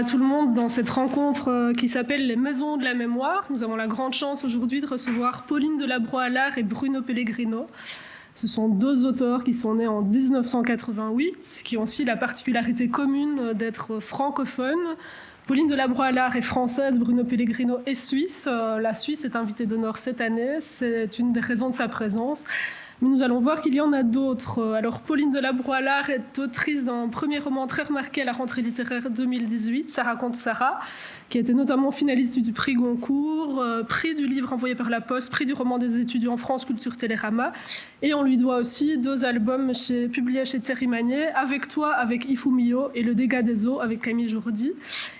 à tout le monde dans cette rencontre qui s'appelle les Maisons de la Mémoire. Nous avons la grande chance aujourd'hui de recevoir Pauline Delabroix-Allard et Bruno Pellegrino. Ce sont deux auteurs qui sont nés en 1988, qui ont aussi la particularité commune d'être francophones. Pauline Delabroix-Allard est française, Bruno Pellegrino est suisse. La Suisse est invitée d'honneur cette année, c'est une des raisons de sa présence. Mais nous allons voir qu'il y en a d'autres. Alors, Pauline Delabroix-Allard est autrice d'un premier roman très remarqué à la rentrée littéraire 2018, Ça raconte Sarah, qui a été notamment finaliste du prix Goncourt, prix du livre envoyé par la Poste, prix du roman des étudiants France Culture Télérama. Et on lui doit aussi 2 albums publiés chez Thierry Magnier, Avec toi, avec Ifumio, et Le dégât des eaux, avec Camille Jourdi.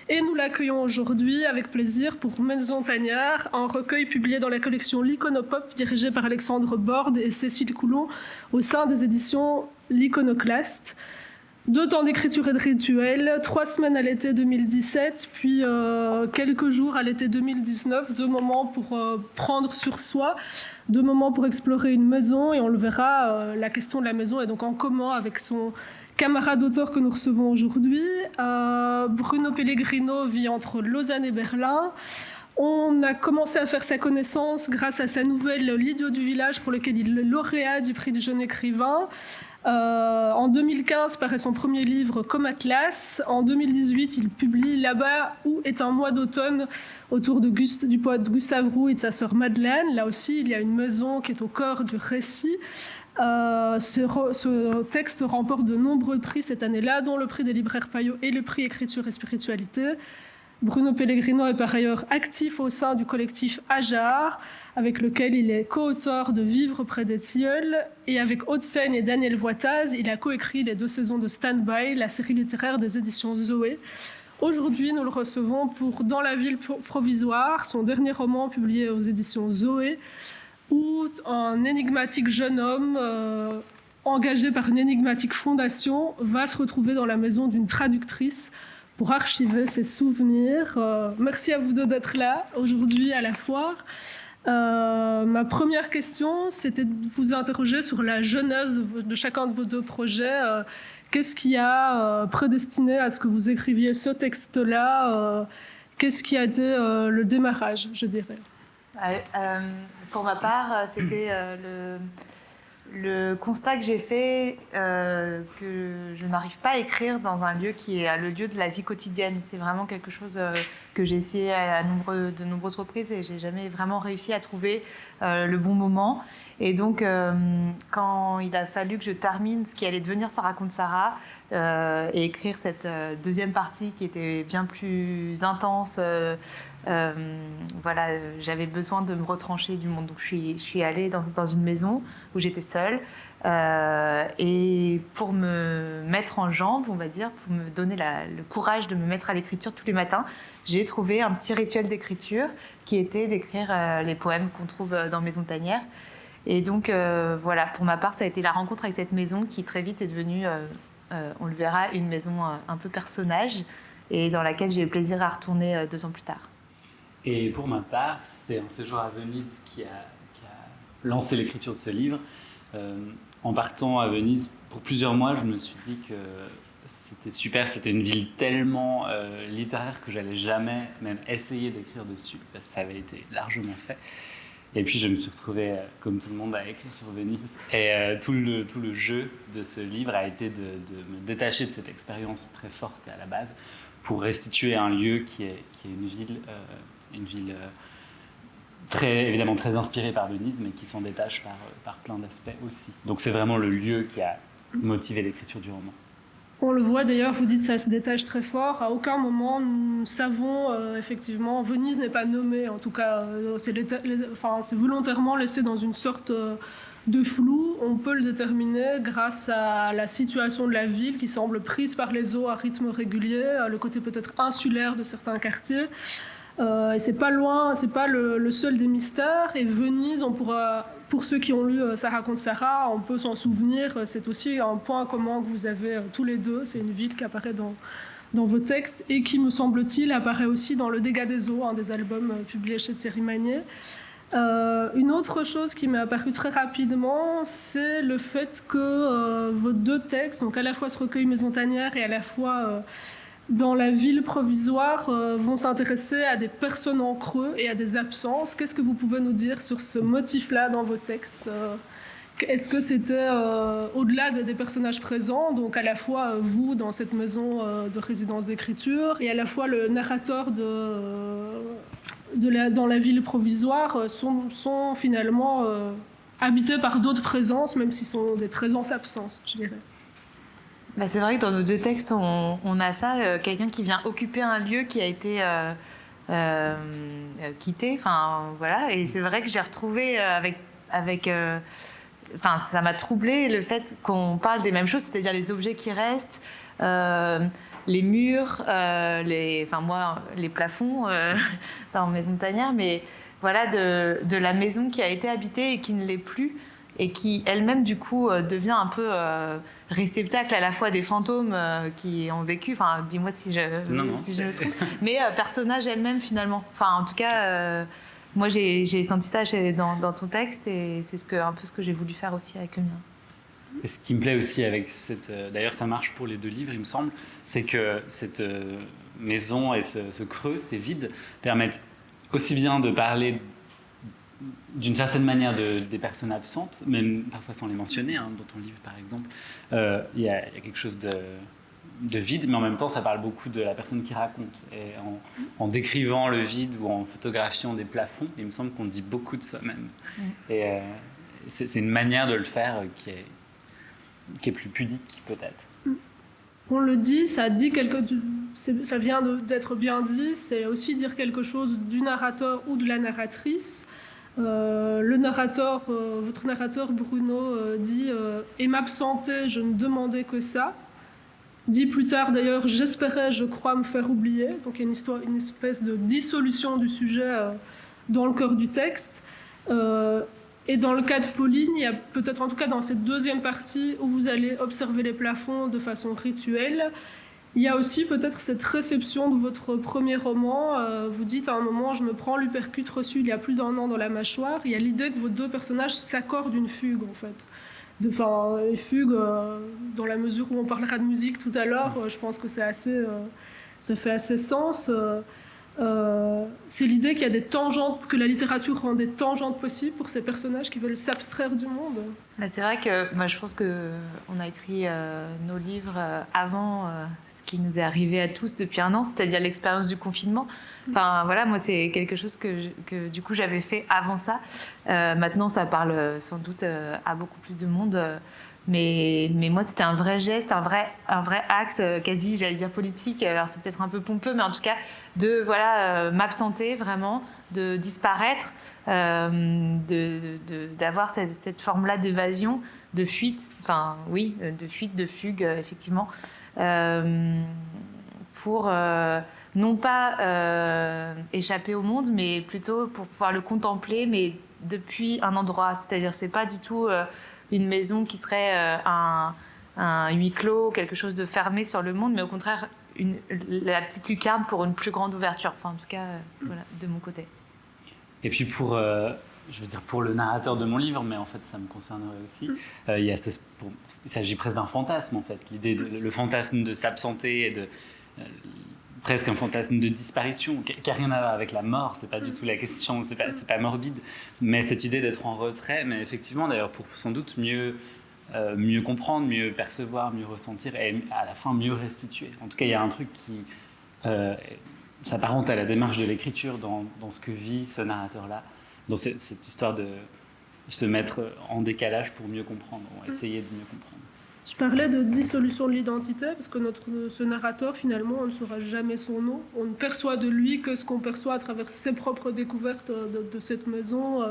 Et nous l'accueillons aujourd'hui avec plaisir pour Maison Tanière, un recueil publié dans la collection L'Iconopop, dirigée par Alexandre Borde et Cécile Coulon, au sein des éditions L'Iconoclaste. 2 temps d'écriture et de rituel, 3 semaines à l'été 2017, puis quelques jours à l'été 2019, 2 moments pour prendre sur soi, 2 moments pour explorer une maison, et on le verra, la question de la maison est donc en commun avec son camarade d'auteur que nous recevons aujourd'hui. Bruno Pellegrino vit entre Lausanne et Berlin. On a commencé à faire sa connaissance grâce à sa nouvelle L'idiot du village, pour lequel il est lauréat du prix du jeune écrivain. En 2015 paraît son premier livre Comme Atlas. En 2018, il publie Là-bas où est un mois d'automne, autour du poète Gustave Roux et de sa sœur Madeleine. Là aussi, il y a une maison qui est au cœur du récit. Ce texte remporte de nombreux prix cette année-là, dont le prix des libraires Payot et le prix Écriture et Spiritualité. Bruno Pellegrino est par ailleurs actif au sein du collectif Ajar, avec lequel il est co-auteur de Vivre près des tilleuls, et avec Haute-Seine et Daniel Voitaz, il a coécrit les 2 saisons de Stand-by, la série littéraire des éditions Zoé. Aujourd'hui, nous le recevons pour Dans la ville provisoire, son dernier roman publié aux éditions Zoé, où un énigmatique jeune homme engagé par une énigmatique fondation va se retrouver dans la maison d'une traductrice pour archiver ses souvenirs. Merci à vous 2 d'être là aujourd'hui à la foire. Ma première question, c'était de vous interroger sur la genèse de chacun de vos 2 projets. Qu'est-ce qui a prédestiné à ce que vous écriviez ce texte-là? Qu'est-ce qui a été le démarrage, je dirais? Pour ma part, c'était le constat que j'ai fait que je n'arrive pas à écrire dans un lieu qui est le lieu de la vie quotidienne. C'est vraiment quelque chose que j'ai essayé de nombreuses reprises et j'ai jamais vraiment réussi à trouver le bon moment. Et donc, quand il a fallu que je termine ce qui allait devenir Ça raconte Sarah et écrire cette deuxième partie qui était bien plus intense, voilà, j'avais besoin de me retrancher du monde. Donc je suis allée dans une maison où j'étais seule et pour me mettre en jambes, on va dire, pour me donner le courage de me mettre à l'écriture tous les matins, j'ai trouvé un petit rituel d'écriture qui était d'écrire les poèmes qu'on trouve dans Maison Tanière. Et donc voilà, pour ma part, ça a été la rencontre avec cette maison qui très vite est devenue, on le verra, une maison un peu personnage et dans laquelle j'ai eu plaisir à retourner 2 ans plus tard. Et pour ma part, c'est un séjour à Venise qui a lancé l'écriture de ce livre. En partant à Venise pour plusieurs mois, je me suis dit que c'était super, c'était une ville tellement littéraire que j'allais jamais même essayer d'écrire dessus, parce que ça avait été largement fait. Et puis je me suis retrouvé, comme tout le monde, à écrire sur Venise. Et tout le jeu de ce livre a été de me détacher de cette expérience très forte à la base pour restituer un lieu qui est une ville évidemment très inspirée par Venise, mais qui s'en détache par plein d'aspects aussi. Donc c'est vraiment le lieu qui a motivé l'écriture du roman. On le voit d'ailleurs, vous dites que ça se détache très fort. À aucun moment nous savons effectivement, Venise n'est pas nommée, en tout cas c'est volontairement laissé dans une sorte de flou. On peut le déterminer grâce à la situation de la ville qui semble prise par les eaux à rythme régulier, le côté peut-être insulaire de certains quartiers. Et c'est pas loin, c'est pas le seul des mystères. Et Venise, on pourra, pour ceux qui ont lu Ça raconte Sarah, on peut s'en souvenir. C'est aussi un point commun que vous avez tous les 2. C'est une ville qui apparaît dans vos textes et qui, me semble-t-il, apparaît aussi dans Le dégât des eaux, un des albums publiés chez Thierry Magnier. Une autre chose qui m'est apparue très rapidement, c'est le fait que vos 2 textes, donc à la fois ce recueil Maison Tanière et à la fois dans la ville provisoire vont s'intéresser à des personnes en creux et à des absences. Qu'est-ce que vous pouvez nous dire sur ce motif-là dans vos textes? Est-ce que c'était au-delà des personnages présents, donc à la fois vous dans cette maison de résidence d'écriture et à la fois le narrateur dans la ville provisoire sont finalement habités par d'autres présences, même s'ils sont des présences absentes, je dirais. Bah, c'est vrai que dans nos deux textes, on a ça, quelqu'un qui vient occuper un lieu qui a été quitté, enfin voilà, et c'est vrai que j'ai retrouvé enfin, ça m'a troublé le fait qu'on parle des mêmes choses, c'est-à-dire les objets qui restent, les murs, les plafonds dans Maison Tanière, mais voilà, de la maison qui a été habitée et qui ne l'est plus, et qui elle-même du coup devient un peu réceptacle à la fois des fantômes qui ont vécu, enfin dis-moi si je me trompe, mais personnage elle-même finalement. Enfin en tout cas, moi j'ai senti ça dans ton texte et c'est un peu ce que j'ai voulu faire aussi avec le mien. Et ce qui me plaît aussi avec d'ailleurs ça marche pour les deux livres il me semble, c'est que cette maison et ce creux, ces vides, permettent aussi bien de parler d'une certaine manière des personnes absentes, même parfois sans les mentionner, hein, dans ton livre par exemple, il y a quelque chose de vide, mais en même temps ça parle beaucoup de la personne qui raconte. Et en décrivant le vide ou en photographiant des plafonds, il me semble qu'on dit beaucoup de soi-même. Et c'est une manière de le faire qui est plus pudique peut-être. On le dit, ça vient d'être bien dit, c'est aussi dire quelque chose du narrateur ou de la narratrice. Le narrateur, votre narrateur Bruno dit « Et m'absenter, je ne demandais que ça ». Dit plus tard d'ailleurs « J'espérais, je crois me faire oublier ». Donc il y a une espèce de dissolution du sujet dans le cœur du texte. Et dans le cas de Pauline, il y a peut-être en tout cas dans cette deuxième partie où vous allez observer les plafonds de façon rituelle, il y a aussi peut-être cette réception de votre premier roman. Vous dites à un moment, je me prends l'uppercut reçu il y a plus d'1 an dans la mâchoire. Il y a l'idée que vos deux personnages s'accordent une fugue, en fait. Enfin, une fugue, dans la mesure où on parlera de musique tout à l'heure, je pense que ça fait assez sens. C'est l'idée qu'il y a des tangentes, que la littérature rend des tangentes possibles pour ces personnages qui veulent s'abstraire du monde. C'est vrai que je pense qu'on a écrit nos livres avant ce qui nous est arrivé à tous depuis 1 an, c'est-à-dire l'expérience du confinement. Enfin voilà, moi c'est quelque chose que du coup j'avais fait avant ça. Maintenant ça parle sans doute à beaucoup plus de monde. Mais moi, c'était un vrai geste, un vrai acte, quasi, j'allais dire politique. Alors, c'est peut-être un peu pompeux, mais en tout cas, de m'absenter vraiment, de disparaître, d'avoir cette forme-là d'évasion, de fuite, enfin, oui, de fuite, de fugue, effectivement, pour non pas échapper au monde, mais plutôt pour pouvoir le contempler, mais depuis un endroit. C'est-à-dire, c'est pas du tout une maison qui serait un huis clos, quelque chose de fermé sur le monde, mais au contraire, la petite lucarne pour une plus grande ouverture. Enfin, en tout cas, voilà, de mon côté. Et puis pour le narrateur de mon livre, mais en fait ça me concernerait aussi, il s'agit presque d'un fantasme en fait, le fantasme de s'absenter et presque un fantasme de disparition, qui n'a rien à voir avec la mort, c'est pas du tout la question, c'est pas morbide, mais cette idée d'être en retrait, mais effectivement d'ailleurs pour sans doute mieux comprendre, mieux percevoir, mieux ressentir et à la fin mieux restituer. En tout cas, il y a un truc qui s'apparente à la démarche de l'écriture dans ce que vit ce narrateur-là, dans cette histoire de se mettre en décalage pour mieux comprendre, ou essayer de mieux comprendre. Je parlais de dissolution de l'identité, parce que ce narrateur, finalement, on ne saura jamais son nom. On ne perçoit de lui que ce qu'on perçoit à travers ses propres découvertes de cette maison.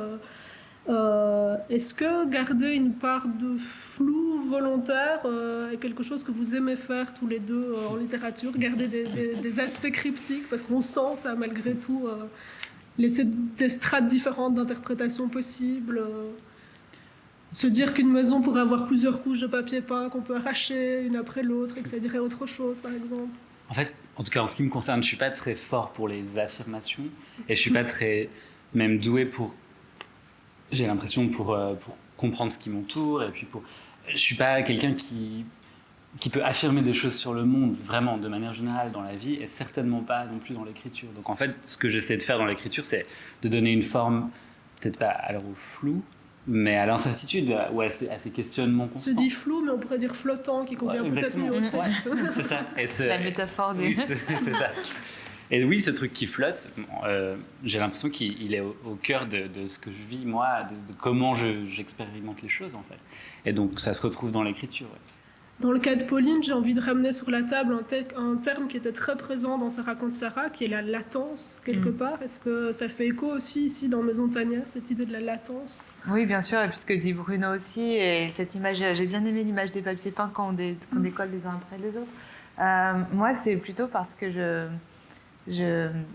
Est-ce que garder une part de flou volontaire est quelque chose que vous aimez faire tous les deux en littérature? Garder des aspects cryptiques, parce qu'on sent ça malgré tout, laisser des strates différentes d'interprétation possibles, se dire qu'une maison pourrait avoir plusieurs couches de papier peint qu'on peut arracher une après l'autre et que ça dirait autre chose, par exemple. En fait, en tout cas en ce qui me concerne, je ne suis pas très fort pour les affirmations et je ne suis pas très même doué pour... J'ai l'impression pour comprendre ce qui m'entoure et puis je ne suis pas quelqu'un qui qui peut affirmer des choses sur le monde, vraiment, de manière générale, dans la vie, et certainement pas non plus dans l'écriture. Donc en fait, ce que j'essaie de faire dans l'écriture, c'est de donner une forme, peut-être pas alors au flou, mais à l'incertitude, ou à ces questionnements On se constants. dit flou, mais on pourrait dire flottant, qui convient peut-être mieux au texte. C'est ça. La métaphore Oui, c'est ça. Et oui, ce truc qui flotte, j'ai l'impression qu'il est au cœur de ce que je vis, moi, de comment j'expérimente les choses, en fait. Et donc, ça se retrouve dans l'écriture. Ouais. Dans le cas de Pauline, j'ai envie de ramener sur la table un terme qui était très présent dans Ça raconte Sarah, qui est la latence, quelque part. Est-ce que ça fait écho aussi ici dans Maison Tanière, cette idée de la latence? Oui, bien sûr, et puis ce que dit Bruno aussi, et cette image, j'ai bien aimé l'image des papiers peints quand on décolle les uns après les autres. Moi, c'est plutôt parce que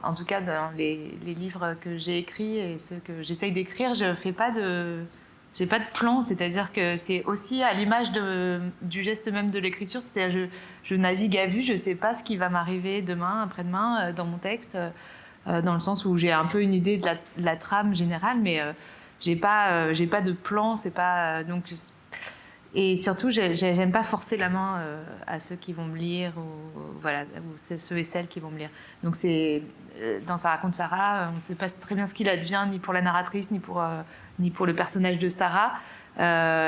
en tout cas, dans les livres que j'ai écrits et ceux que j'essaye d'écrire, j'ai pas de plan, c'est-à-dire que c'est aussi à l'image du geste même de l'écriture, c'est-à-dire je navigue à vue, je sais pas ce qui va m'arriver demain, après-demain, dans mon texte, dans le sens où j'ai un peu une idée de la trame générale, mais j'ai pas de plan, c'est pas donc. Et surtout, j'aime pas forcer la main à ceux qui vont me lire, ou ceux et celles qui vont me lire. Donc dans Ça raconte Sarah, on ne sait pas très bien ce qu'il advient, ni pour la narratrice, ni pour le personnage de Sarah.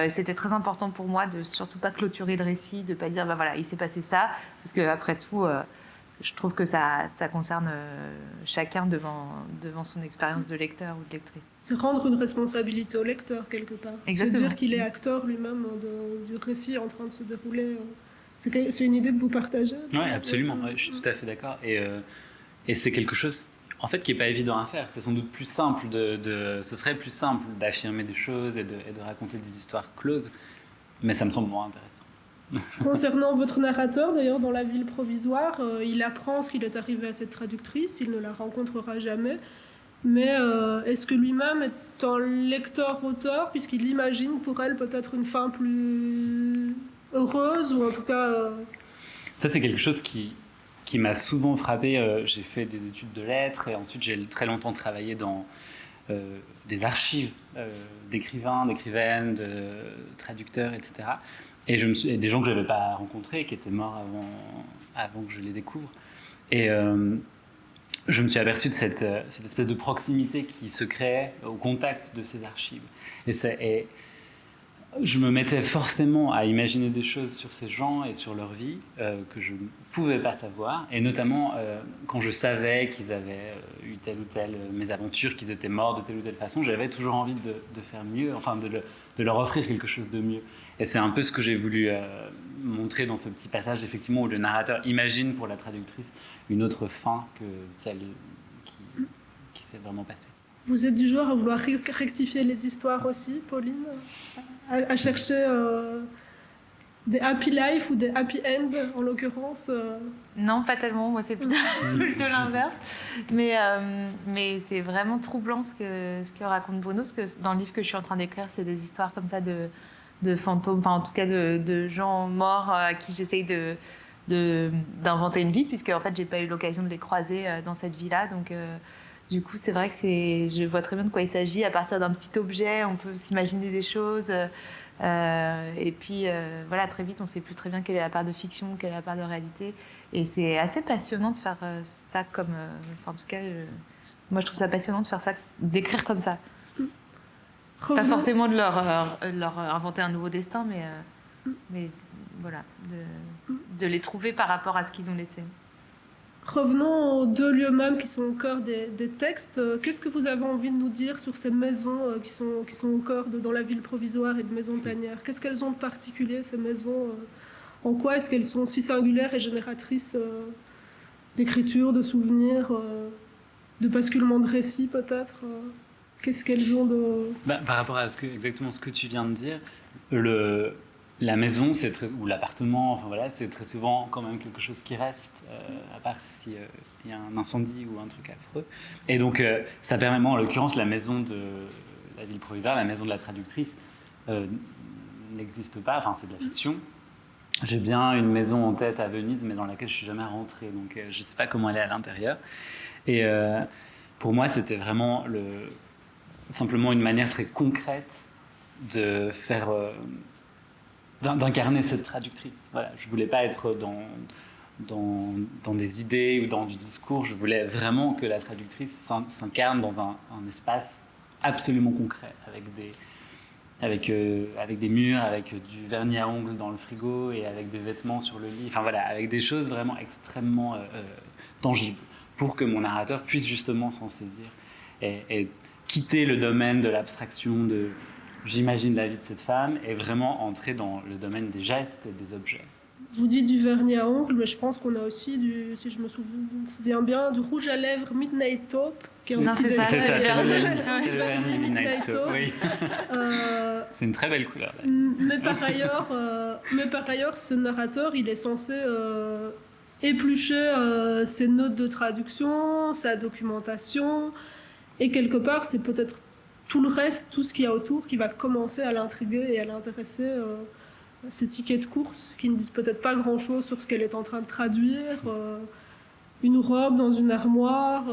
C'était très important pour moi de surtout pas clôturer le récit, de pas dire bah voilà, il s'est passé ça, parce que après tout, je trouve que ça concerne chacun devant son expérience de lecteur ou de lectrice. C'est rendre une responsabilité au lecteur, quelque part. Exactement. Se dire qu'il est acteur lui-même du récit en train de se dérouler. C'est une idée que vous partagez? Oui, absolument. Ouais, je suis tout à fait d'accord. Et c'est quelque chose, en fait, qui n'est pas évident à faire. C'est sans doute plus simple ce serait plus simple d'affirmer des choses et de raconter des histoires closes, mais ça me semble moins intéressant. Concernant votre narrateur, d'ailleurs, dans La ville provisoire, il apprend ce qu'il est arrivé à cette traductrice, il ne la rencontrera jamais. Mais est-ce que lui-même est un lecteur-auteur, puisqu'il imagine pour elle peut-être une fin plus heureuse, ou en tout cas... Ça, c'est quelque chose qui m'a souvent frappé. J'ai fait des études de lettres et ensuite j'ai très longtemps travaillé dans des archives d'écrivains, d'écrivaines, de traducteurs, etc. Et des gens que je n'avais pas rencontrés, qui étaient morts avant que je les découvre. Et je me suis aperçu de cette espèce de proximité qui se créait au contact de ces archives. Et je me mettais forcément à imaginer des choses sur ces gens et sur leur vie que je ne pouvais pas savoir. Et notamment quand je savais qu'ils avaient eu telle ou telle mésaventure, qu'ils étaient morts de telle ou telle façon, j'avais toujours envie de faire mieux, enfin de leur offrir quelque chose de mieux. Et c'est un peu ce que j'ai voulu montrer dans ce petit passage, effectivement, où le narrateur imagine pour la traductrice une autre fin que celle qui s'est vraiment passée. Vous êtes du genre à vouloir rectifier les histoires aussi, Pauline, à chercher des happy life ou des happy end, en l'occurrence Non, pas tellement. Moi, c'est plutôt l'inverse. Mais c'est vraiment troublant ce que raconte Bruno, parce que dans le livre que je suis en train d'écrire, c'est des histoires comme ça de fantômes, enfin en tout cas de gens morts à qui j'essaye d'inventer une vie, puisque en fait, j'ai pas eu l'occasion de les croiser dans cette vie-là, donc... Du coup, c'est vrai que je vois très bien de quoi il s'agit. À partir d'un petit objet, on peut s'imaginer des choses. Et puis, voilà, très vite, on ne sait plus très bien quelle est la part de fiction, quelle est la part de réalité. Et c'est assez passionnant de faire ça comme... en tout cas, moi, je trouve ça passionnant de faire ça, d'écrire comme ça. Pas forcément de leur inventer un nouveau destin, mais voilà, de les trouver par rapport à ce qu'ils ont laissé. Revenons aux deux lieux mêmes qui sont au cœur des textes. Qu'est-ce que vous avez envie de nous dire sur ces maisons qui sont au cœur dans La ville provisoire et de Maison Tanière? Qu'est-ce qu'elles ont de particulier, ces maisons? En quoi est-ce qu'elles sont si singulières et génératrices d'écriture, de souvenirs, de basculement de récit peut-être? Qu'est-ce qu'elles ont de... Par rapport à exactement ce que tu viens de dire, la maison, ou l'appartement, enfin voilà, c'est très souvent quand même quelque chose qui reste, à part s'il y a un incendie ou un truc affreux. Et donc, ça permet, moi, en l'occurrence, la maison de La ville provisoire, la maison de la traductrice, n'existe pas, enfin c'est de la fiction. J'ai bien une maison en tête à Venise, mais dans laquelle je ne suis jamais rentré, donc je ne sais pas comment elle est à l'intérieur. Et pour moi, c'était vraiment simplement une manière très concrète de faire... d'incarner cette traductrice. Voilà, je voulais pas être dans des idées ou dans du discours. Je voulais vraiment que la traductrice s'incarne dans un espace absolument concret, avec des murs, avec du vernis à ongles dans le frigo et avec des vêtements sur le lit. Enfin voilà, avec des choses vraiment extrêmement tangibles pour que mon narrateur puisse justement s'en saisir et quitter le domaine de l'abstraction de j'imagine la vie de cette femme et vraiment entrer dans le domaine des gestes et des objets. Vous dites du vernis à ongles, mais je pense qu'on a aussi, si je me souviens bien, du rouge à lèvres Midnight Taupe. Qui est Non, c'est ça, c'est le vernis Midnight Taupe. Oui. C'est une très belle couleur. Mais par ailleurs, ce narrateur, il est censé éplucher ses notes de traduction, sa documentation, et quelque part, c'est peut-être tout le reste, tout ce qu'il y a autour, qui va commencer à l'intriguer et à l'intéresser. Ces tickets de course qui ne disent peut-être pas grand-chose sur ce qu'elle est en train de traduire, une robe dans une armoire,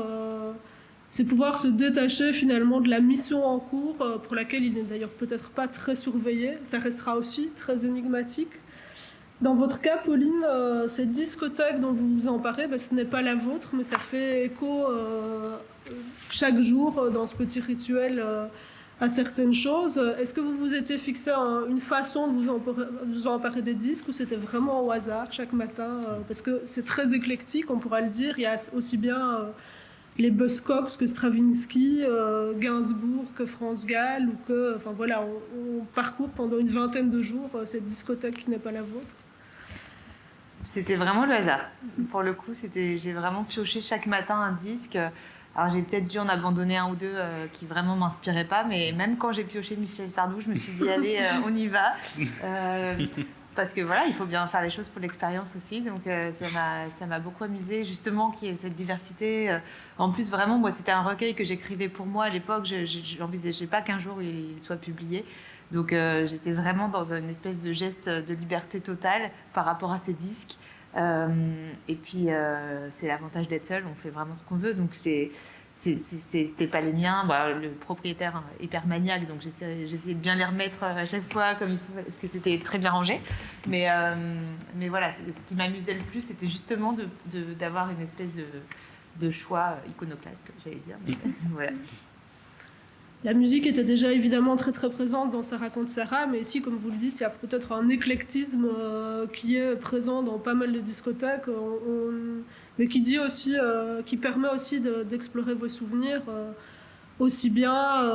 c'est pouvoir se détacher finalement de la mission en cours, pour laquelle il n'est d'ailleurs peut-être pas très surveillé, ça restera aussi très énigmatique. Dans votre cas, Pauline, cette discothèque dont vous vous emparez, ce n'est pas la vôtre, mais ça fait écho chaque jour dans ce petit rituel à certaines choses. Est-ce que vous vous étiez fixé une façon de vous emparer des disques ou c'était vraiment au hasard chaque matin parce que c'est très éclectique, on pourra le dire. Il y a aussi bien les Buzzcocks que Stravinsky, Gainsbourg que Franz Gall. Enfin, voilà, on parcourt pendant une vingtaine de jours cette discothèque qui n'est pas la vôtre. C'était vraiment le hasard. Pour le coup, j'ai vraiment pioché chaque matin un disque. Alors j'ai peut-être dû en abandonner un ou deux qui vraiment m'inspiraient pas, mais même quand j'ai pioché Michel Sardou, je me suis dit allez, on y va, parce que voilà, il faut bien faire les choses pour l'expérience aussi. Donc ça m'a beaucoup amusé justement qu'il y ait cette diversité. En plus vraiment, moi c'était un recueil que j'écrivais pour moi à l'époque. Je n'envisageais pas qu'un jour il soit publié. Donc j'étais vraiment dans une espèce de geste de liberté totale par rapport à ces disques. Et puis c'est l'avantage d'être seul, on fait vraiment ce qu'on veut, donc c'était pas les miens. Le propriétaire hyper maniaque, donc j'essayais de bien les remettre à chaque fois comme il faut, parce que c'était très bien rangé, mais voilà, ce qui m'amusait le plus, c'était justement d'avoir une espèce de choix iconoclaste, j'allais dire, mais, voilà. La musique était déjà évidemment très très présente dans Ça raconte Sarah, mais ici, comme vous le dites, il y a peut-être un éclectisme qui est présent dans pas mal de discothèques, mais qui permet aussi d'explorer vos souvenirs, aussi bien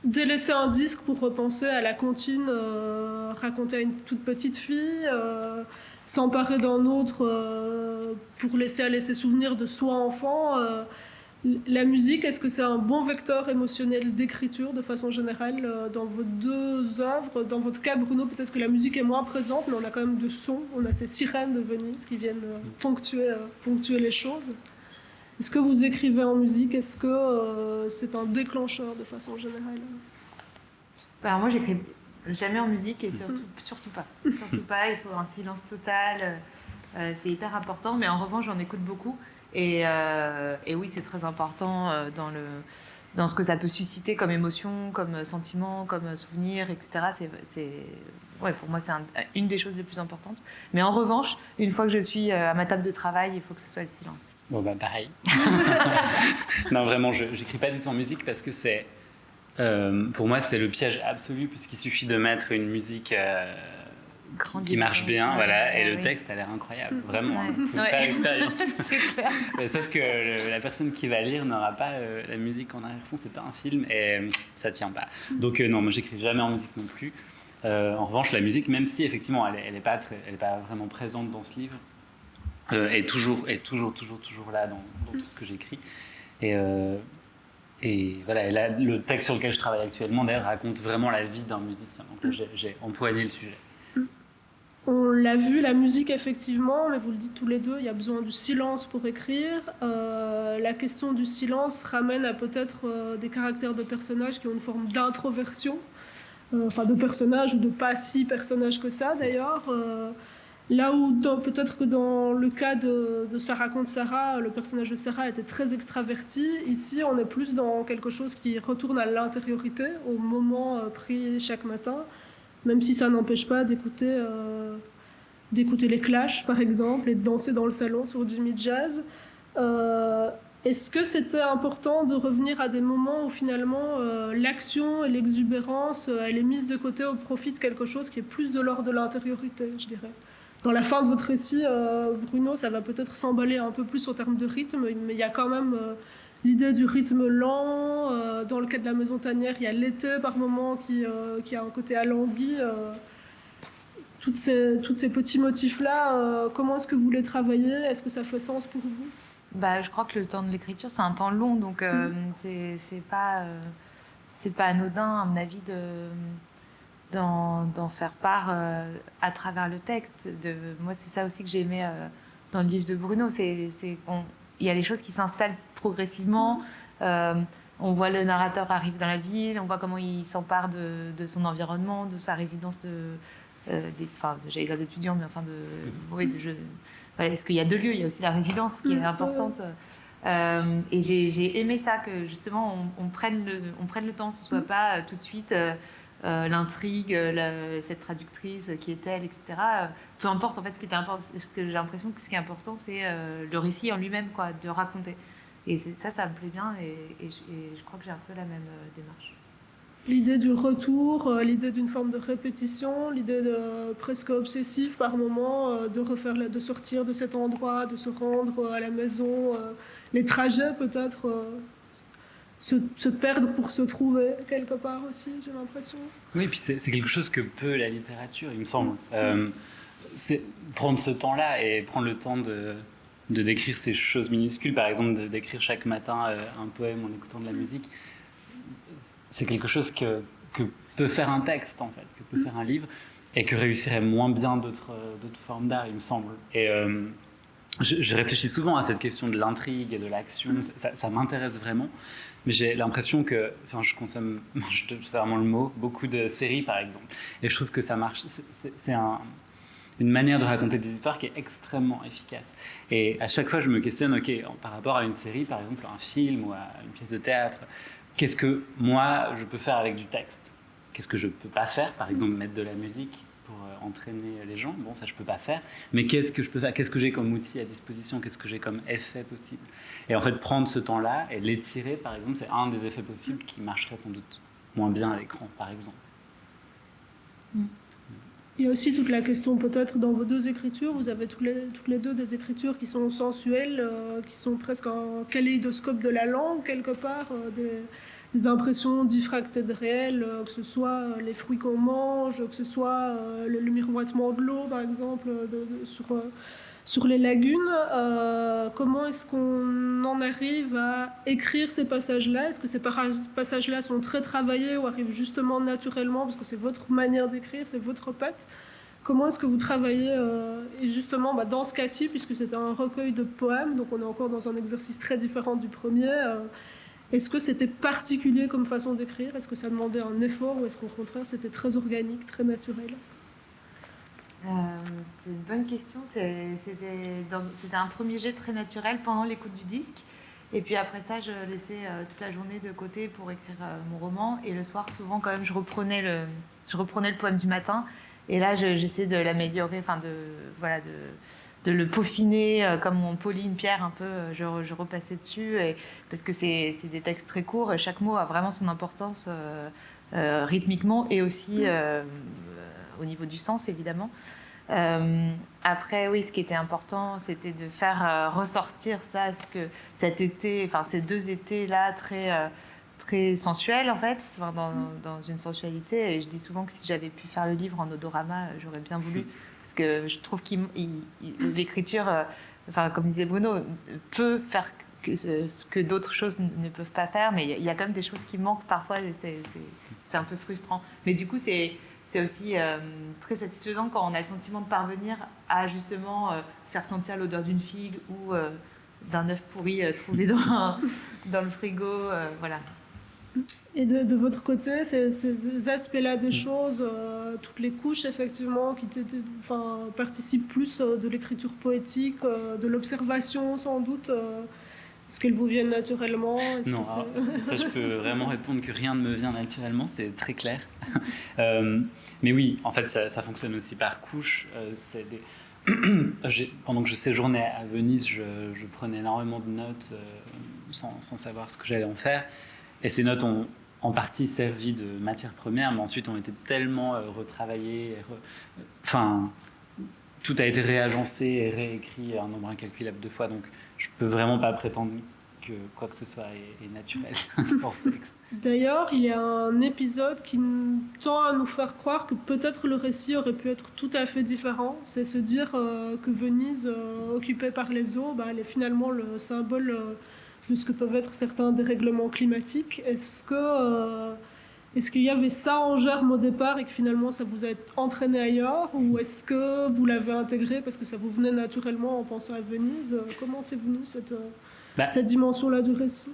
délaisser un disque pour repenser à la comptine racontée à une toute petite fille, s'emparer d'un autre pour laisser aller ses souvenirs de soi enfant. La musique, est-ce que c'est un bon vecteur émotionnel d'écriture de façon générale dans vos deux œuvres? Dans votre cas, Bruno, peut-être que la musique est moins présente, mais on a quand même de sons, on a ces sirènes de Venise qui viennent ponctuer les choses. Est-ce que vous écrivez en musique? Est-ce que c'est un déclencheur de façon générale? Moi, j'écris jamais en musique et surtout pas. Surtout pas, il faut un silence total, c'est hyper important, mais en revanche, j'en écoute beaucoup. Et oui, c'est très important dans ce que ça peut susciter comme émotion, comme sentiment, comme souvenir, etc. Pour moi, c'est une des choses les plus importantes. Mais en revanche, une fois que je suis à ma table de travail, il faut que ce soit le silence. Bon, pareil. Non, vraiment, je n'écris pas du tout en musique parce que pour moi, c'est le piège absolu, puisqu'il suffit de mettre une musique qui marche bien, voilà, et le texte a l'air incroyable, vraiment, vous pouvez faire l'expérience. C'est clair. Sauf que la personne qui va lire n'aura pas la musique en arrière-fond, c'est pas un film, et ça tient pas. Donc non, moi j'écris jamais en musique non plus. En revanche, la musique, même si effectivement elle est pas vraiment présente dans ce livre, est toujours là dans tout ce que j'écris. Et voilà, et là, le texte sur lequel je travaille actuellement, d'ailleurs, raconte vraiment la vie d'un musicien. Donc j'ai empoigné le sujet. On l'a vu, la musique, effectivement, mais vous le dites tous les deux, il y a besoin du silence pour écrire. La question du silence ramène à peut-être des caractères de personnages qui ont une forme d'introversion, de personnages ou de pas si personnages que ça, d'ailleurs. Là où, peut-être que dans le cas de Ça raconte Sarah, le personnage de Sarah était très extraverti. Ici, on est plus dans quelque chose qui retourne à l'intériorité, au moment pris chaque matin. même si ça n'empêche pas d'écouter les Clash, par exemple, et de danser dans le salon sur Jimmy Jazz. Est-ce que c'était important de revenir à des moments où finalement l'action et l'exubérance, elle est mise de côté au profit de quelque chose qui est plus de l'ordre de l'intériorité, je dirais? Dans la fin de votre récit, Bruno, ça va peut-être s'emballer un peu plus en termes de rythme, mais il y a quand même l'idée du rythme lent. Dans le cas de la maison tanière, il y a l'été par moment qui a un côté alangui. Toutes ces petits motifs-là, comment est-ce que vous les travaillez? Est-ce que ça fait sens pour vous? Bah, je crois que le temps de l'écriture, c'est un temps long, donc c'est pas anodin, à mon avis, d'en faire part à travers le texte. Moi, c'est ça aussi que j'ai aimé dans le livre de Bruno. Il y a les choses qui s'installent progressivement. On voit le narrateur arriver dans la ville, on voit comment il s'empare de son environnement, de sa résidence j'allais dire d'étudiant, mais enfin parce qu'il y a deux lieux, il y a aussi la résidence qui est importante. Et j'ai aimé ça, que justement on prenne le temps, ce soit pas tout de suite l'intrigue, cette traductrice qui est elle, etc. Peu importe, en fait, ce que j'ai l'impression que ce qui est important, c'est le récit en lui-même, quoi, de raconter. Et ça me plaît bien, et je crois que j'ai un peu la même démarche. L'idée du retour, l'idée d'une forme de répétition, l'idée de presque obsessif par moment, de sortir de cet endroit, de se rendre à la maison, les trajets peut-être, se perdre pour se trouver quelque part aussi, j'ai l'impression. Oui, puis c'est quelque chose que peut la littérature, il me semble. C'est prendre ce temps-là et prendre le temps de décrire ces choses minuscules, par exemple de d'écrire chaque matin un poème en écoutant de la musique. C'est quelque chose que peut faire un texte, en fait, que peut faire un livre, et que réussirait moins bien d'autres formes d'art, il me semble. Et je réfléchis souvent à cette question de l'intrigue et de l'action, ça m'intéresse vraiment, mais j'ai l'impression que, je consomme, c'est vraiment le mot, beaucoup de séries, par exemple, et je trouve que ça marche, c'est une manière de raconter des histoires qui est extrêmement efficace. Et à chaque fois, je me questionne, ok, par rapport à une série, par exemple, un film ou à une pièce de théâtre, qu'est-ce que moi, je peux faire avec du texte? Qu'est-ce que je ne peux pas faire? Par exemple, mettre de la musique pour entraîner les gens. Bon, ça, je ne peux pas faire. Mais qu'est-ce que je peux faire? Qu'est-ce que j'ai comme outil à disposition? Qu'est-ce que j'ai comme effet possible? Et en fait, prendre ce temps-là et l'étirer, par exemple, c'est un des effets possibles qui marcherait sans doute moins bien à l'écran, par exemple. Il y a aussi toute la question, peut-être, dans vos deux écritures, vous avez toutes les deux des écritures qui sont sensuelles, qui sont presque un kaléidoscope de la langue, quelque part, des impressions diffractées de réel, que ce soit les fruits qu'on mange, que ce soit le miroitement de l'eau, par exemple, sur les lagunes. Comment est-ce qu'on en arrive à écrire ces passages-là? Est-ce que ces passages-là sont très travaillés ou arrivent justement naturellement, parce que c'est votre manière d'écrire, c'est votre patte? Comment est-ce que vous travaillez et justement dans ce cas-ci, puisque c'est un recueil de poèmes, donc on est encore dans un exercice très différent du premier, est-ce que c'était particulier comme façon d'écrire? Est-ce que ça demandait un effort ou est-ce qu'au contraire c'était très organique, très naturel? C'était une bonne question. C'était un premier jet très naturel pendant l'écoute du disque. Et puis après ça, je laissais toute la journée de côté pour écrire mon roman. Et le soir, souvent, quand même, je reprenais le poème du matin. Et là, j'essayais de l'améliorer, de le peaufiner comme on polit une pierre un peu. Je repassais dessus. Parce que c'est des textes très courts. Et chaque mot a vraiment son importance rythmiquement et aussi au niveau du sens, évidemment. Après, oui, ce qui était important, c'était de faire ressortir cet été, ces deux étés-là très sensuels, en fait, dans une sensualité. Et je dis souvent que si j'avais pu faire le livre en odorama, j'aurais bien voulu, parce que je trouve que l'écriture, comme disait Bruno, peut faire ce que d'autres choses ne peuvent pas faire, mais il y a quand même des choses qui manquent parfois, et c'est un peu frustrant. Mais du coup, c'est aussi très satisfaisant quand on a le sentiment de parvenir à justement faire sentir l'odeur d'une figue ou d'un œuf pourri trouvé dans le frigo. Voilà. Et de votre côté, ces aspects-là des choses, toutes les couches effectivement qui participent plus de l'écriture poétique, de l'observation sans doute, Est-ce qu'elles vous viennent naturellement? Non, alors, ça je peux vraiment répondre que rien ne me vient naturellement, c'est très clair. Mais oui, en fait ça fonctionne aussi par couche. Pendant que je séjournais à Venise, je prenais énormément de notes sans savoir ce que j'allais en faire. Et ces notes ont en partie servi de matière première, mais ensuite ont été tellement retravaillées. Enfin, tout a été réagencé et réécrit un nombre incalculable de fois. Donc je peux vraiment pas prétendre que quoi que ce soit est naturel dans ce texte. D'ailleurs, il y a un épisode qui tend à nous faire croire que peut-être le récit aurait pu être tout à fait différent. C'est se dire que Venise, occupée par les eaux, elle est finalement le symbole de ce que peuvent être certains dérèglements climatiques. Est-ce qu'il y avait ça en germe au départ et que finalement ça vous a entraîné ailleurs, ou est-ce que vous l'avez intégré parce que ça vous venait naturellement en pensant à Venise? Comment c'est venu cette dimension-là du récit,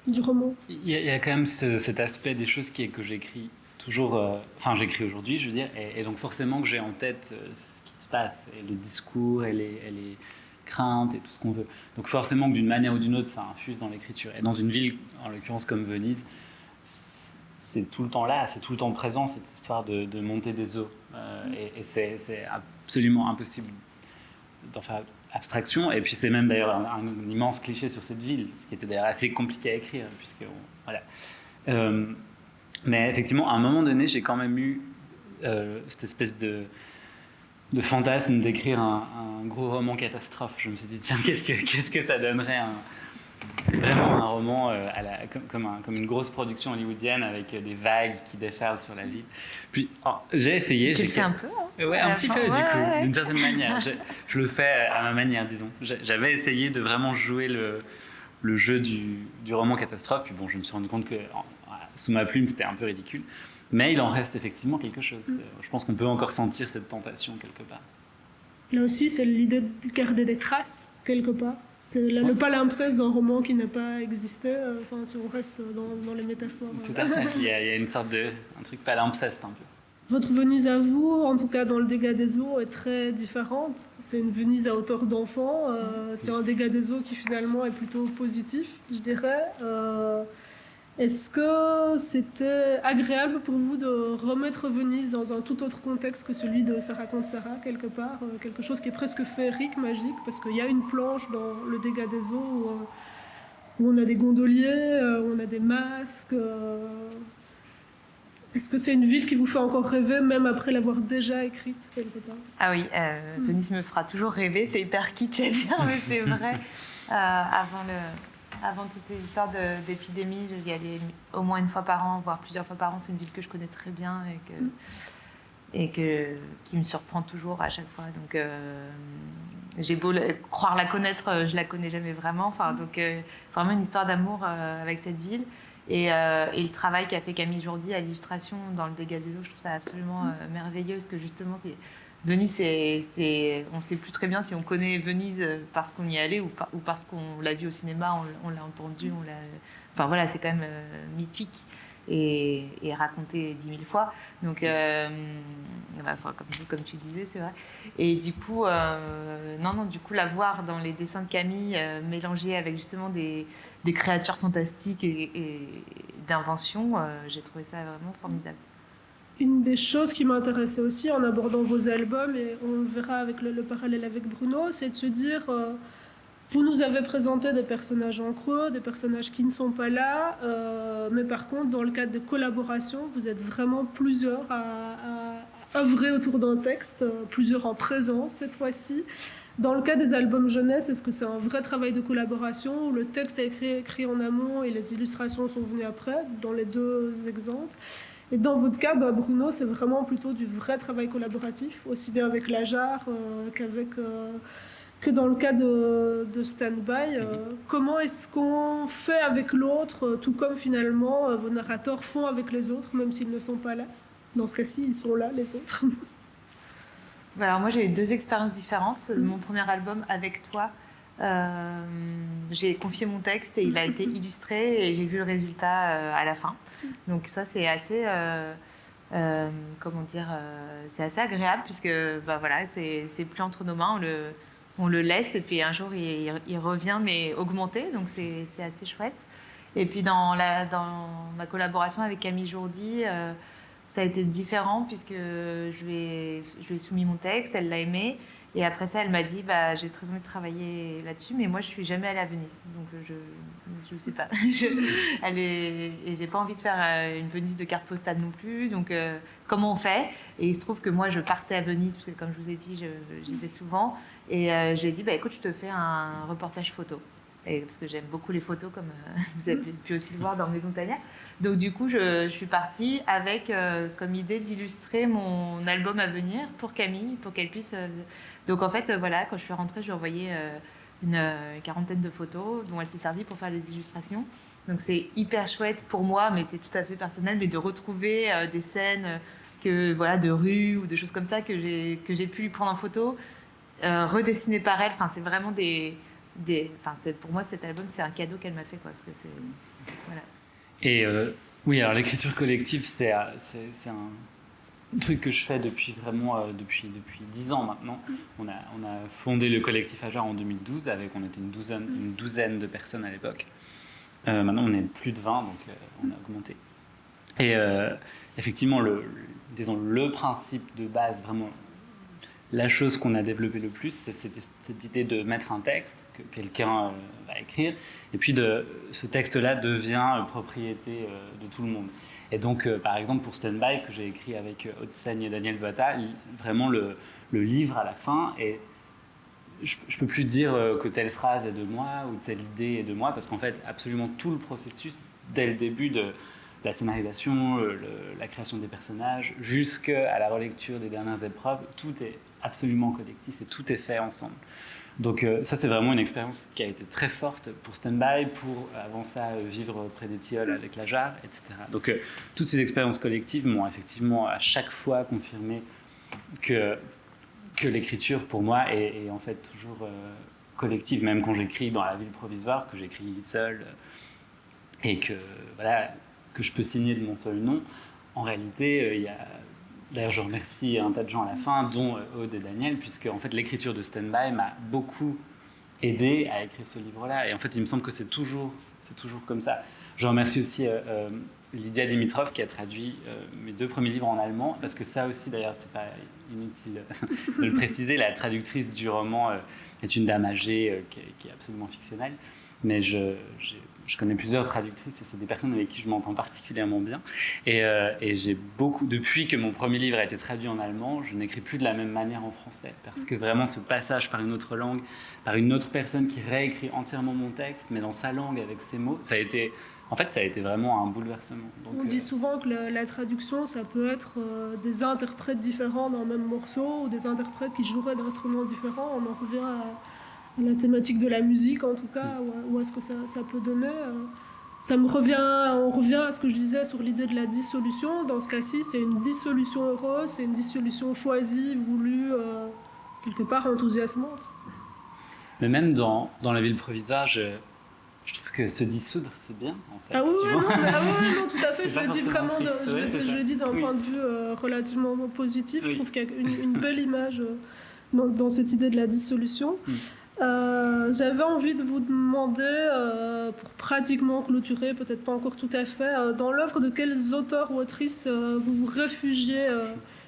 du roman? Il y a quand même cet aspect des choses que j'écris toujours, j'écris aujourd'hui, je veux dire, et donc forcément que j'ai en tête ce qui se passe, et le discours, et les craintes, et tout ce qu'on veut. Donc forcément que d'une manière ou d'une autre, ça infuse dans l'écriture. Et dans une ville, en l'occurrence comme Venise, c'est tout le temps là, c'est tout le temps présent, cette histoire de monter des eaux. Et c'est absolument impossible d'en faire abstraction. Et puis c'est même d'ailleurs un immense cliché sur cette ville, ce qui était d'ailleurs assez compliqué à écrire, voilà. Mais effectivement, à un moment donné, j'ai quand même eu cette espèce de fantasme d'écrire un gros roman catastrophe. Je me suis dit, tiens, qu'est-ce que ça donnerait vraiment un roman comme une grosse production hollywoodienne avec des vagues qui déferlent sur la ville. Puis j'ai essayé. Tu le fais un peu, hein, ouais, un petit peu, du coup, d'une certaine manière. Je le fais à ma manière, disons. J'avais essayé de vraiment jouer le jeu du roman catastrophe. Puis bon, je me suis rendu compte que sous ma plume, c'était un peu ridicule. Mais il en reste effectivement quelque chose. Je pense qu'on peut encore sentir cette tentation quelque part. Là aussi, c'est l'idée de garder des traces quelque part. C'est le palimpseste d'un roman qui n'a pas existé, si on reste dans les métaphores. Tout à fait, il y a une sorte un truc palimpseste un peu. Votre Venise à vous, en tout cas dans le dégât des eaux, est très différente. C'est une Venise à hauteur d'enfant, c'est un dégât des eaux qui finalement est plutôt positif, je dirais. Est-ce que c'était agréable pour vous de remettre Venise dans un tout autre contexte que celui de Ça raconte Sarah, quelque part, quelque chose qui est presque féerique, magique, parce qu'il y a une planche dans Le dégât des eaux où on a des gondoliers, où on a des masques. Est-ce que c'est une ville qui vous fait encore rêver, même après l'avoir déjà écrite, quelque part? Ah oui, Venise me fera toujours rêver, c'est hyper kitsch à dire, mais c'est vrai. Avant toutes ces histoires d'épidémie, j'y allais au moins une fois par an, voire plusieurs fois par an. C'est une ville que je connais très bien et qui me surprend toujours à chaque fois. Donc, j'ai beau croire la connaître, je la connais jamais vraiment. Donc, vraiment une histoire d'amour avec cette ville. Et le travail qu'a fait Camille Jourdi à l'illustration dans Le dégât des eaux, je trouve ça absolument merveilleux, parce que justement, Venise, on ne sait plus très bien si on connaît Venise parce qu'on y est allé ou parce qu'on l'a vu au cinéma, on l'a entendu, enfin voilà, c'est quand même mythique et raconté 10 000 fois. Donc, comme tu disais, c'est vrai. Et du coup, du coup, la voir dans les dessins de Camille, mélangée avec justement des créatures fantastiques et d'inventions, j'ai trouvé ça vraiment formidable. Une des choses qui m'intéressait aussi en abordant vos albums, et on le verra avec le parallèle avec Bruno, c'est de se dire, vous nous avez présenté des personnages en creux, des personnages qui ne sont pas là, mais par contre, dans le cadre de collaboration, vous êtes vraiment plusieurs à œuvrer autour d'un texte, plusieurs en présence cette fois-ci. Dans le cas des albums jeunesse, est-ce que c'est un vrai travail de collaboration où le texte est écrit en amont et les illustrations sont venues après, dans les deux exemples? Et dans votre cas, Bruno, c'est vraiment plutôt du vrai travail collaboratif, aussi bien avec Lajar que dans le cas de Stand-By. Comment est-ce qu'on fait avec l'autre, tout comme finalement vos narrateurs font avec les autres, même s'ils ne sont pas là? Dans ce cas-ci, ils sont là, les autres. Alors moi, j'ai eu 2 expériences différentes. Mon premier album, Avec toi, j'ai confié mon texte et il a été illustré et j'ai vu le résultat à la fin. Donc ça, c'est assez, c'est assez agréable puisque voilà, c'est plus entre nos mains. on le laisse et puis un jour il revient mais augmenté, donc c'est assez chouette. Et puis dans ma collaboration avec Camille Jourdi, ça a été différent puisque je lui ai soumis mon texte, elle l'a aimé. Et après ça, elle m'a dit j'ai très envie de travailler là-dessus, mais moi je suis jamais allée à Venise, donc je sais pas. Et j'ai pas envie de faire une Venise de carte postale non plus, donc comment on fait? Et il se trouve que moi je partais à Venise parce que comme je vous ai dit, j'y vais souvent. Et j'ai dit écoute, je te fais un reportage photo. Et parce que j'aime beaucoup les photos, comme vous avez pu aussi le voir dans Maison Tanière. Donc du coup, je suis partie avec comme idée d'illustrer mon album à venir pour Camille, pour qu'elle puisse... Donc en fait, voilà, quand je suis rentrée, je lui ai envoyé une quarantaine de photos dont elle s'est servie pour faire les illustrations. Donc c'est hyper chouette pour moi, mais c'est tout à fait personnel, mais de retrouver des scènes de rue ou de choses comme ça que j'ai pu lui prendre en photo, redessinées par elle. Enfin, c'est vraiment pour moi, cet album, c'est un cadeau qu'elle m'a fait, quoi, parce que c'est... Voilà. Et oui, alors l'écriture collective, c'est un truc que je fais depuis 10 ans maintenant. On a fondé le collectif Ajar en 2012, on était une douzaine de personnes à l'époque. Maintenant, on est plus de 20, donc on a augmenté. Et effectivement, le principe de base, vraiment, la chose qu'on a développée le plus, c'est cette idée de mettre un texte que quelqu'un va écrire, et puis ce texte-là devient propriété de tout le monde. Et donc, par exemple, pour Stand By, que j'ai écrit avec Haute-Seigne et Daniel Vata, vraiment le livre à la fin, et je ne peux plus dire que telle phrase est de moi ou telle idée est de moi, parce qu'en fait, absolument tout le processus, dès le début de la scénarisation, la création des personnages, jusqu'à la relecture des dernières épreuves, tout est absolument collectif et tout est fait ensemble. Donc ça, c'est vraiment une expérience qui a été très forte pour Stand By, pour avant ça vivre près des tilleuls avec la jarre, etc. Donc toutes ces expériences collectives m'ont effectivement à chaque fois confirmé que l'écriture pour moi est en fait toujours collective, même quand j'écris dans la ville provisoire, que j'écris seul et que je peux signer de mon seul nom. En réalité, il y a... D'ailleurs, je remercie un tas de gens à la fin, dont Aude et Daniel, puisque en fait, l'écriture de Stand By m'a beaucoup aidé à écrire ce livre-là. Et en fait, il me semble que c'est toujours comme ça. Je remercie aussi Lydia Dimitrov qui a traduit mes 2 premiers livres en allemand, parce que ça aussi, d'ailleurs, c'est pas inutile de le préciser, la traductrice du roman est une dame âgée qui est absolument fictionnelle. Mais je connais plusieurs traductrices et c'est des personnes avec qui je m'entends particulièrement bien. Et j'ai depuis que mon premier livre a été traduit en allemand, je n'écris plus de la même manière en français. Parce que vraiment, ce passage par une autre langue, par une autre personne qui réécrit entièrement mon texte, mais dans sa langue, avec ses mots, ça a été vraiment un bouleversement. Donc, on dit souvent que la traduction, ça peut être des interprètes différents dans le même morceau, ou des interprètes qui joueraient d'instruments différents. On en revient à la thématique de la musique, en tout cas, où est-ce que ça peut donner. On revient à ce que je disais sur l'idée de la dissolution. Dans ce cas-ci, c'est une dissolution heureuse, c'est une dissolution choisie, voulue, quelque part enthousiasmante. Mais même dans la ville provisoire, je trouve que se dissoudre, c'est bien, en fait. Ah oui, non, tout à fait. Je le dis vraiment, je le dis d'un point de vue relativement positif. Je trouve qu'il y a une belle image dans cette idée de la dissolution. J'avais envie de vous demander, pour pratiquement clôturer, peut-être pas encore tout à fait, dans l'œuvre de quels auteurs ou autrices vous vous réfugiez,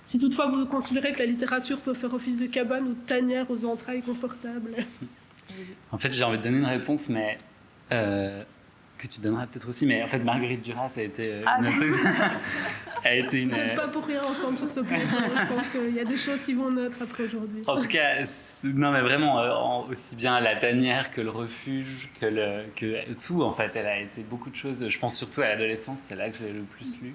si toutefois vous considérez que la littérature peut faire office de cabane ou de tanière aux entrailles confortables. En fait, j'ai envie de donner une réponse, mais que tu donneras peut-être aussi, mais en fait, Marguerite Duras a été Vous n'êtes pas pour rien ensemble sur ce point. Je pense qu'il y a des choses qui vont naître après aujourd'hui. En tout cas, non, mais vraiment, aussi bien la tanière que le refuge, que tout, en fait, elle a été beaucoup de choses. Je pense surtout à l'adolescence, c'est là que j'ai le plus lu.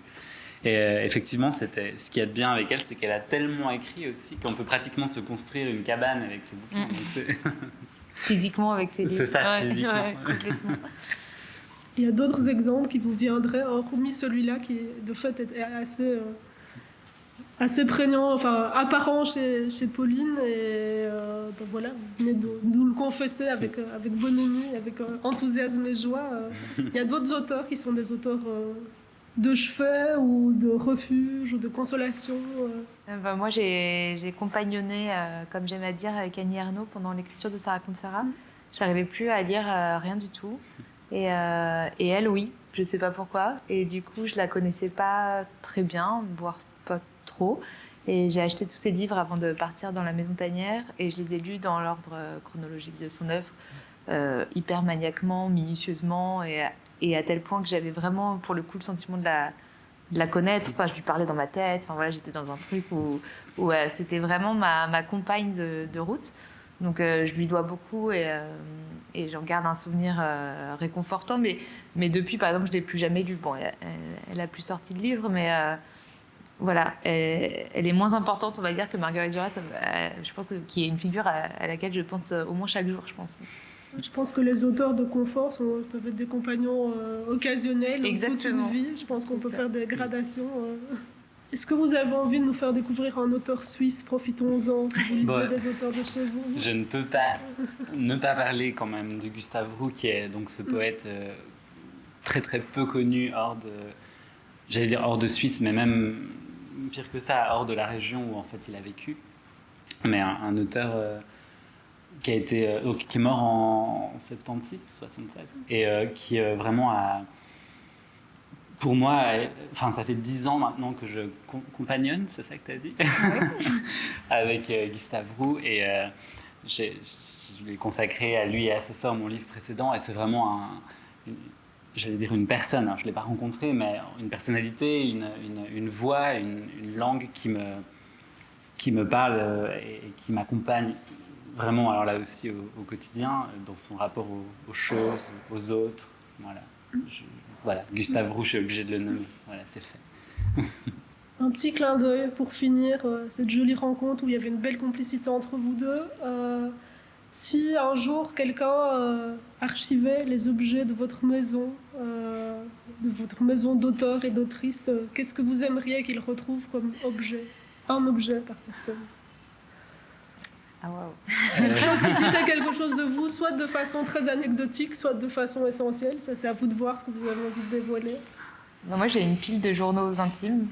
Et effectivement, ce qu'il y a de bien avec elle, c'est qu'elle a tellement écrit aussi qu'on peut pratiquement se construire une cabane avec ses bouquins. Physiquement avec ses livres. C'est ça, physiquement. Ouais, complètement. Il y a d'autres exemples qui vous viendraient, hormis celui-là qui, de fait, est assez prégnant, enfin apparent chez Pauline. Et voilà, vous venez de nous le confesser avec bonhomie, avec enthousiasme et joie. Il y a d'autres auteurs qui sont des auteurs de chevet ou de refuge ou de consolation Moi, j'ai compagnonné, comme j'aime à dire, avec Annie Ernaux pendant l'écriture de Ça raconte Sarah. J'arrivais plus à lire rien du tout. Et elle, oui, je sais pas pourquoi. Et du coup, je la connaissais pas très bien, voire pas trop. Et j'ai acheté tous ses livres avant de partir dans La Maison Tanière. Et je les ai lus dans l'ordre chronologique de son œuvre, hyper maniaquement, minutieusement. Et à tel point que j'avais vraiment, pour le coup, le sentiment de la connaître. Enfin, je lui parlais dans ma tête. Enfin, voilà, j'étais dans un truc où c'était vraiment ma compagne de route. Donc, je lui dois beaucoup et j'en garde un souvenir réconfortant. Mais depuis, par exemple, je ne l'ai plus jamais lu. Bon, elle a plus sorti de livres, mais voilà, elle est moins importante, on va dire, que Marguerite Duras. Je pense qui est une figure à laquelle je pense au moins chaque jour, je pense. Je pense que les auteurs de confort peuvent être des compagnons occasionnels toute une vie. Je pense qu'on peut faire des gradations. Est-ce que vous avez envie de nous faire découvrir un auteur suisse? Profitons-en, si vous lisez des auteurs de chez vous. Je ne peux pas ne pas parler quand même de Gustave Roux, qui est donc ce poète très très peu connu hors de Suisse, mais même pire que ça, hors de la région où en fait il a vécu. Mais un auteur qui est mort en 76, 76, et qui vraiment a, pour moi, ça fait 10 ans maintenant que je compagnonne, c'est ça que tu as dit, avec Gustave Roux, et je lui ai consacré à lui et à sa sœur mon livre précédent, et c'est vraiment j'allais dire une personne, je ne l'ai pas rencontré, mais une personnalité, une voix, une langue qui me parle et qui m'accompagne vraiment, alors là aussi au quotidien, dans son rapport aux choses, aux autres. Voilà, Gustave Roux, je suis obligé de le nommer. Voilà, c'est fait. Un petit clin d'œil pour finir cette jolie rencontre où il y avait une belle complicité entre vous deux. Si un jour quelqu'un archivait les objets de votre maison d'auteur et d'autrice, qu'est-ce que vous aimeriez qu'il retrouve comme objet? Un objet par personne. Ah, waouh. Quelque chose qui dirait quelque chose de vous, soit de façon très anecdotique, soit de façon essentielle. Ça, c'est à vous de voir ce que vous avez envie de dévoiler. Moi, j'ai une pile de journaux intimes,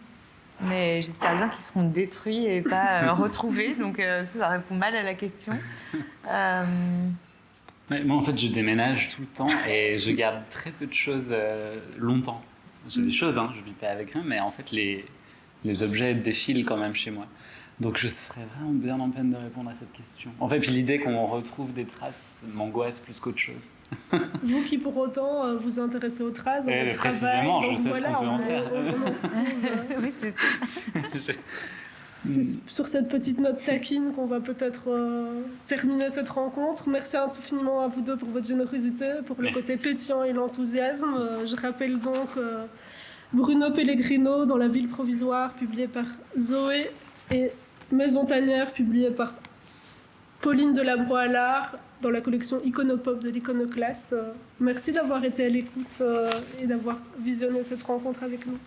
mais j'espère bien qu'ils seront détruits et pas retrouvés. Donc, ça répond mal à la question. Moi, en fait, je déménage tout le temps et je garde très peu de choses longtemps. J'ai des choses, je ne vis pas avec rien, mais en fait, les objets défilent quand même chez moi. Donc je serais vraiment bien en peine de répondre à cette question. En fait, puis l'idée qu'on retrouve des traces m'angoisse plus qu'autre chose. Vous qui pour autant vous intéressez aux traces, dans votre travail, précisément, je sais ce qu'on peut en faire. Oui, c'est ça. C'est sur cette petite note taquine qu'on va peut-être terminer cette rencontre. Merci infiniment à vous deux pour votre générosité, pour le côté pétillant et l'enthousiasme. Je rappelle donc Bruno Pellegrino dans La Ville provisoire, publié par Zoé, et Maison Tanière, publiée par Pauline Delabroix-Allard dans la collection Iconopop de l'Iconoclaste. Merci d'avoir été à l'écoute et d'avoir visionné cette rencontre avec nous.